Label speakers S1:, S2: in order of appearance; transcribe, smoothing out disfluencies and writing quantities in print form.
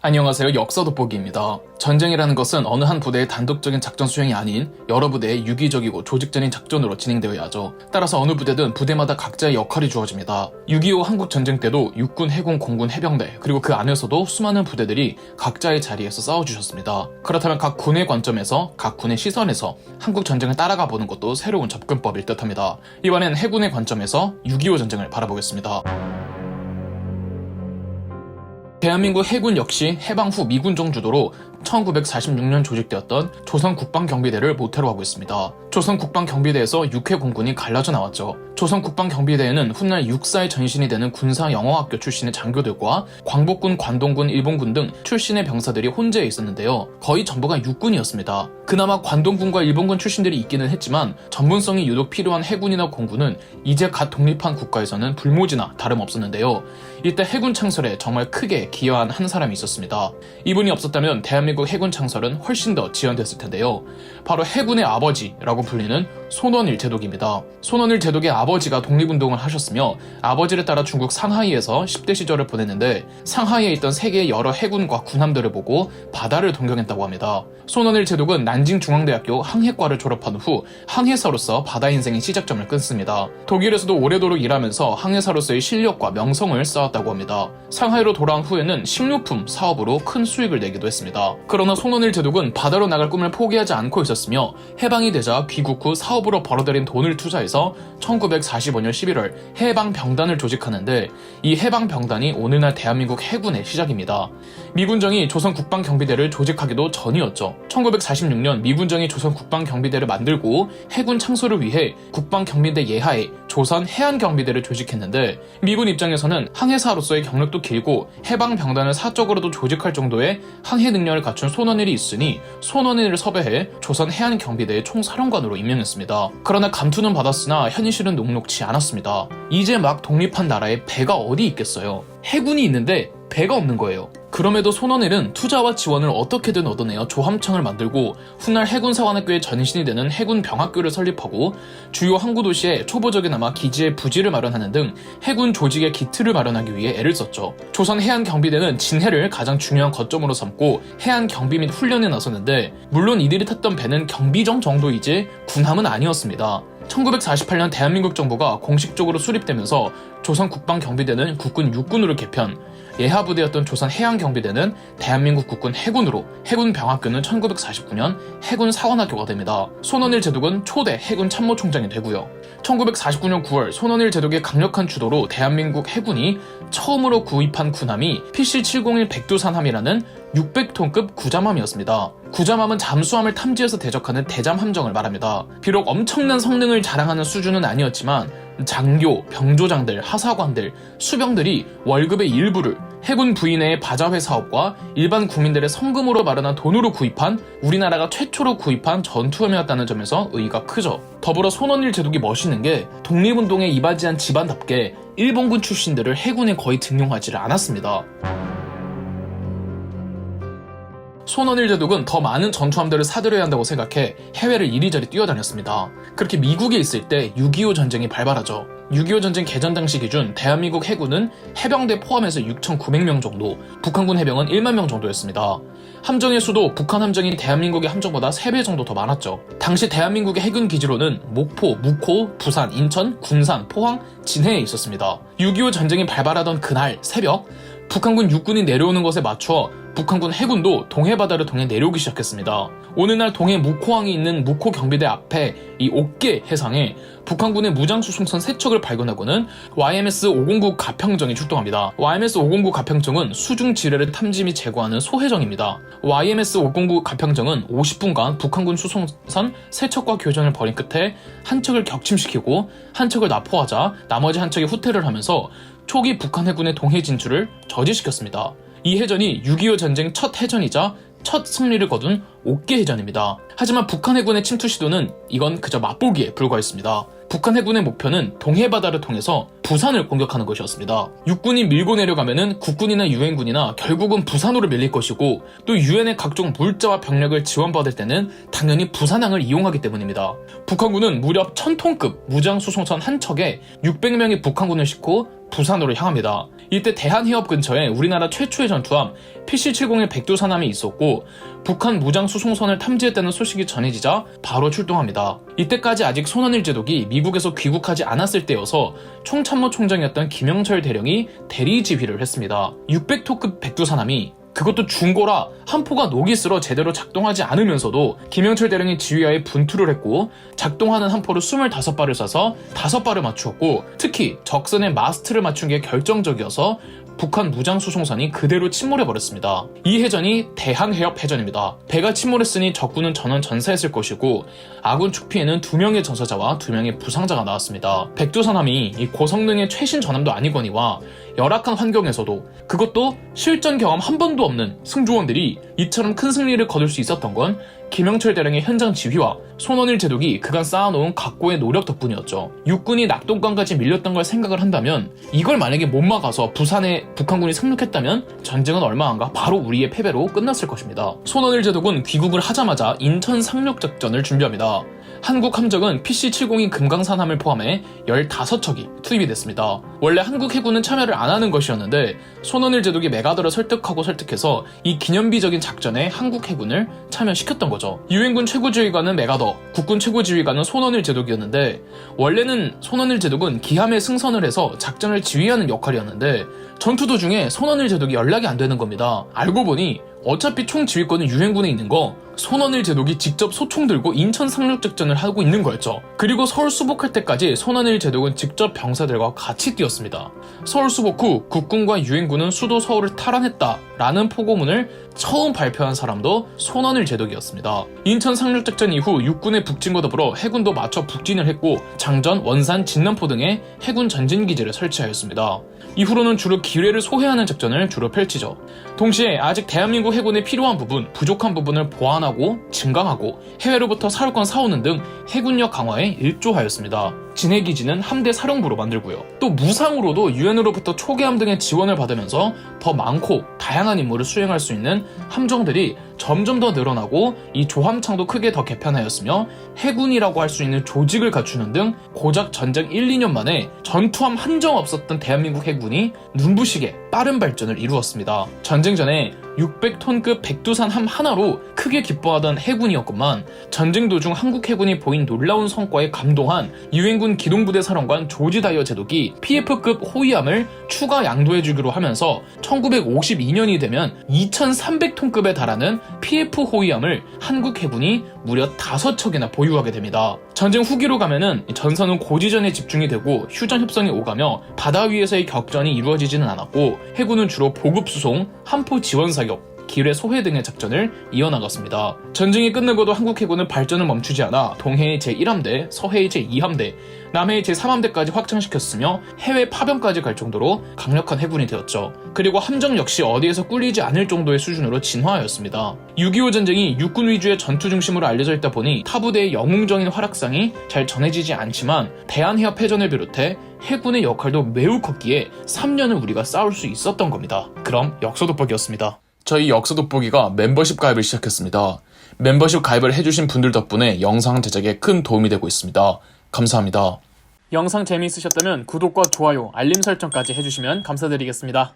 S1: 안녕하세요. 역사 돋보기입니다. 전쟁이라는 것은 어느 한 부대의 단독적인 작전 수행이 아닌 여러 부대의 유기적이고 조직적인 작전으로 진행되어야 하죠. 따라서 어느 부대든 부대마다 각자의 역할이 주어집니다. 6.25 한국 전쟁 때도 육군, 해군, 공군, 해병대 그리고 그 안에서도 수많은 부대들이 각자의 자리에서 싸워주셨습니다. 그렇다면 각 군의 관점에서 각 군의 시선에서 한국 전쟁을 따라가 보는 것도 새로운 접근법일 듯합니다. 이번엔 해군의 관점에서 6.25 전쟁을 바라보겠습니다. 대한민국 해군 역시 해방 후 미군정 주도로 1946년 조직되었던 조선국방경비대를 모태로 하고 있습니다. 조선국방경비대에서 육해 공군이 갈라져 나왔죠. 조선국방경비대에는 훗날 육사의 전신이 되는 군사영어학교 출신의 장교들과 광복군, 관동군, 일본군 등 출신의 병사들이 혼재해 있었는데요. 거의 전부가 육군이었습니다. 그나마 관동군과 일본군 출신들이 있기는 했지만 전문성이 유독 필요한 해군이나 공군은 이제 갓 독립한 국가에서는 불모지나 다름없었는데요. 이때 해군 창설에 정말 크게 기여한 한 사람이 있었습니다. 이분이 없었다면 대한민국 해군 창설은 훨씬 더 지연됐을 텐데요. 바로 해군의 아버지라고 불리는 손원일 제독입니다. 손원일 제독의 아버지가 독립운동을 하셨으며 아버지를 따라 중국 상하이에서 10대 시절을 보냈는데 상하이에 있던 세계의 여러 해군과 군함들을 보고 바다를 동경했다고 합니다. 손원일 제독은 난징중앙대학교 항해과를 졸업한 후 항해사로서 바다 인생의 시작점을 끊습니다. 독일에서도 오래도록 일하면서 항해사로서의 실력과 명성을 쌓았다고 합니다. 상하이로 돌아온 후에는 식료품 사업으로 큰 수익을 내기도 했습니다. 그러나 손원일 제독은 바다로 나갈 꿈을 포기하지 않고 있었으며 해방이 되자 귀국 후 사업으로 벌어들인 돈을 투자해서 1945년 11월 해방병단을 조직하는데 이 해방병단이 오늘날 대한민국 해군의 시작입니다. 미군정이 조선국방경비대를 조직하기도 전이었죠. 1946년 미군정이 조선국방경비대를 만들고 해군 창설을 위해 국방경비대 예하에 조선해안경비대를 조직했는데 미군 입장에서는 항해사로서의 경력도 길고 해방병단을 사적으로도 조직할 정도의 항해 능력을 갖춘 손원일이 있으니 손원일을 섭외해 조선해안경비대의 총사령관으로 임명했습니다. 그러나 감투는 받았으나 현실은 녹록지 않았습니다. 이제 막 독립한 나라에 배가 어디 있겠어요. 해군이 있는데 배가 없는 거예요. 그럼에도 손원일은 투자와 지원을 어떻게든 얻어내어 조함청을 만들고 훗날 해군사관학교의 전신이 되는 해군병학교를 설립하고 주요 항구 도시에 초보적이나마 기지의 부지를 마련하는 등 해군 조직의 기틀을 마련하기 위해 애를 썼죠. 조선해안경비대는 진해를 가장 중요한 거점으로 삼고 해안경비 및 훈련에 나섰는데 물론 이들이 탔던 배는 경비정 정도이지 군함은 아니었습니다. 1948년 대한민국 정부가 공식적으로 수립되면서 조선국방경비대는 국군 육군으로 개편, 예하부대였던 조선해양경비대는 대한민국 국군 해군으로, 해군병학교는 1949년 해군사관학교가 됩니다. 손원일 제독은 초대 해군참모총장이 되고요. 1949년 9월 손원일 제독의 강력한 주도로 대한민국 해군이 처음으로 구입한 군함이 PC-701 백두산함이라는 600톤급 구잠함이었습니다. 구잠함은 잠수함을 탐지해서 대적하는 대잠함정을 말합니다. 비록 엄청난 성능을 자랑하는 수준은 아니었지만 장교, 병조장들, 하사관들, 수병들이 월급의 일부를 해군 부인회의 바자회 사업과 일반 국민들의 성금으로 마련한 돈으로 구입한 우리나라가 최초로 구입한 전투함이었다는 점에서 의의가 크죠. 더불어 손원일 제독이 멋있는 게 독립운동에 이바지한 집안답게 일본군 출신들을 해군에 거의 등용하지를 않았습니다. 손원일 제독은 더 많은 전투함들을 사들여야 한다고 생각해 해외를 이리저리 뛰어다녔습니다. 그렇게 미국에 있을 때 6.25 전쟁이 발발하죠. 6.25 전쟁 개전 당시 기준 대한민국 해군은 해병대 포함해서 6,900명 정도, 북한군 해병은 1만 명 정도였습니다. 함정의 수도 북한 함정이 대한민국의 함정보다 3배 정도 더 많았죠. 당시 대한민국의 해군 기지로는 목포, 묵호, 부산, 인천, 군산, 포항, 진해에 있었습니다. 6.25 전쟁이 발발하던 그날 새벽 북한군 육군이 내려오는 것에 맞춰 북한군 해군도 동해바다를 통해 내려오기 시작했습니다. 오늘날 동해 묵호항이 있는 묵호경비대 앞에 이 옥계 해상에 북한군의 무장수송선 3척을 발견하고는 YMS-509 가평정이 출동합니다. YMS-509 가평정은 수중 지뢰를 탐지 및 제거하는 소해정입니다. YMS-509 가평정은 50분간 북한군 수송선 3척과 교전을 벌인 끝에 한 척을 격침시키고 한 척을 납포하자 나머지 한 척이 후퇴를 하면서 초기 북한 해군의 동해 진출을 저지시켰습니다. 이 해전이 6.25 전쟁 첫 해전이자 첫 승리를 거둔 옥계 해전입니다. 하지만 북한 해군의 침투 시도는 이건 그저 맛보기에 불과했습니다. 북한 해군의 목표는 동해바다를 통해서 부산을 공격하는 것이었습니다. 육군이 밀고 내려가면은 국군이나 유엔군이나 결국은 부산으로 밀릴 것이고 또 유엔의 각종 물자와 병력을 지원받을 때는 당연히 부산항을 이용하기 때문입니다. 북한군은 무려 1000톤급 무장수송선 한 척에 600명의 북한군을 싣고 부산으로 향합니다. 이때 대한해협 근처에 우리나라 최초의 전투함 PC-70의 백두산함이 있었고 북한 무장수송선을 탐지했다는 소식이 전해지자 바로 출동합니다. 이때까지 아직 손원일 제독이 미국에서 귀국하지 않았을 때여서 총참모총장이었던 김영철 대령이 대리 지휘를 했습니다. 600톤급 백두산함이 그것도 중고라 한 포가 녹이 쓸어 제대로 작동하지 않으면서도 김영철 대령이 지휘하에 분투를 했고 작동하는 한 포를 25발을 쏴서 5발을 맞추었고 특히 적선의 마스트를 맞춘 게 결정적이어서 북한 무장수송선이 그대로 침몰해버렸습니다. 이 해전이 대한해협 해전입니다. 배가 침몰했으니 적군은 전원 전사했을 것이고 아군 축피에는 2명의 전사자와 2명의 부상자가 나왔습니다. 백두산함이 이 고성능의 최신 전함도 아니거니와 열악한 환경에서도 그것도 실전 경험 한 번도 없는 승조원들이 이처럼 큰 승리를 거둘 수 있었던 건 김영철 대령의 현장 지휘와 손원일 제독이 그간 쌓아놓은 각고의 노력 덕분이었죠. 육군이 낙동강까지 밀렸던 걸 생각을 한다면 이걸 만약에 못 막아서 부산에 북한군이 상륙했다면 전쟁은 얼마 안 가 바로 우리의 패배로 끝났을 것입니다. 손원일 제독은 귀국을 하자마자 인천 상륙작전을 준비합니다. 한국 함정은 PC-70인 금강산함을 포함해 15척이 투입이 됐습니다. 원래 한국 해군은 참여를 안 하는 것이었는데 손원일 제독이 메가더를 설득해서 이 기념비적인 작전에 한국 해군을 참여시켰던 거죠. 유엔군 최고지휘관은 메가더, 국군 최고지휘관은 손원일 제독이었는데 원래는 손원일 제독은 기함에 승선을 해서 작전을 지휘하는 역할이었는데 전투 도중에 손원일 제독이 연락이 안 되는 겁니다. 알고 보니 어차피 총 지휘권은 유엔군에 있는 거 손원일 제독이 직접 소총 들고 인천 상륙작전을 하고 있는 거였죠. 그리고 서울 수복할 때까지 손원일 제독은 직접 병사들과 같이 뛰었습니다. 서울 수복 후 국군과 유엔군은 수도 서울을 탈환했다라는 포고문을 처음 발표한 사람도 손원일 제독이었습니다. 인천 상륙작전 이후 육군의 북진과 더불어 해군도 마쳐 북진을 했고 장전, 원산, 진남포 등의 해군 전진기지를 설치하였습니다. 이후로는 주로 기뢰를 소해하는 작전을 주로 펼치죠. 동시에 아직 대한민국 해군에 필요한 부분, 부족한 부분을 보완하고 증강하고 해외로부터 사울권 사오는 등 해군력 강화에 일조하였습니다. 진해기지는 함대 사령부로 만들고요. 또 무상으로도 유엔으로부터 초계함 등의 지원을 받으면서 더 많고 다양한 임무를 수행할 수 있는 함정들이 점점 더 늘어나고 이 조함창도 크게 더 개편하였으며 해군이라고 할 수 있는 조직을 갖추는 등 고작 전쟁 1, 2년 만에 전투함 한정 없었던 대한민국 해군이 눈부시게 빠른 발전을 이루었습니다. 전쟁 전에 600톤급 백두산함 하나로 크게 기뻐하던 해군이었건만 전쟁 도중 한국 해군이 보인 놀라운 성과에 감동한 유엔군 기동부대 사령관 조지 다이어 제독이 PF급 호위함을 추가 양도해주기로 하면서 1952년이 되면 2300톤급에 달하는 PF 호위함을 한국 해군이 무려 5척이나 보유하게 됩니다. 전쟁 후기로 가면은 전선은 고지전에 집중이 되고 휴전 협상이 오가며 바다 위에서의 격전이 이루어지지는 않았고 해군은 주로 보급 수송, 함포 지원 사격, 기뢰 소해 등의 작전을 이어나갔습니다. 전쟁이 끝나고도 한국 해군은 발전을 멈추지 않아 동해의 제1함대, 서해의 제2함대, 남해의 제3함대까지 확장시켰으며 해외 파병까지 갈 정도로 강력한 해군이 되었죠. 그리고 함정 역시 어디에서 꿀리지 않을 정도의 수준으로 진화하였습니다. 6.25 전쟁이 육군 위주의 전투 중심으로 알려져 있다 보니 타부대의 영웅적인 활약상이 잘 전해지지 않지만 대한해협 해전을 비롯해 해군의 역할도 매우 컸기에 3년을 우리가 싸울 수 있었던 겁니다. 그럼 역사돋보기였습니다. 저희 역사돋보기가 멤버십 가입을 시작했습니다. 멤버십 가입을 해주신 분들 덕분에 영상 제작에 큰 도움이 되고 있습니다. 감사합니다. 영상 재미있으셨다면 구독과 좋아요, 알림 설정까지 해주시면 감사드리겠습니다.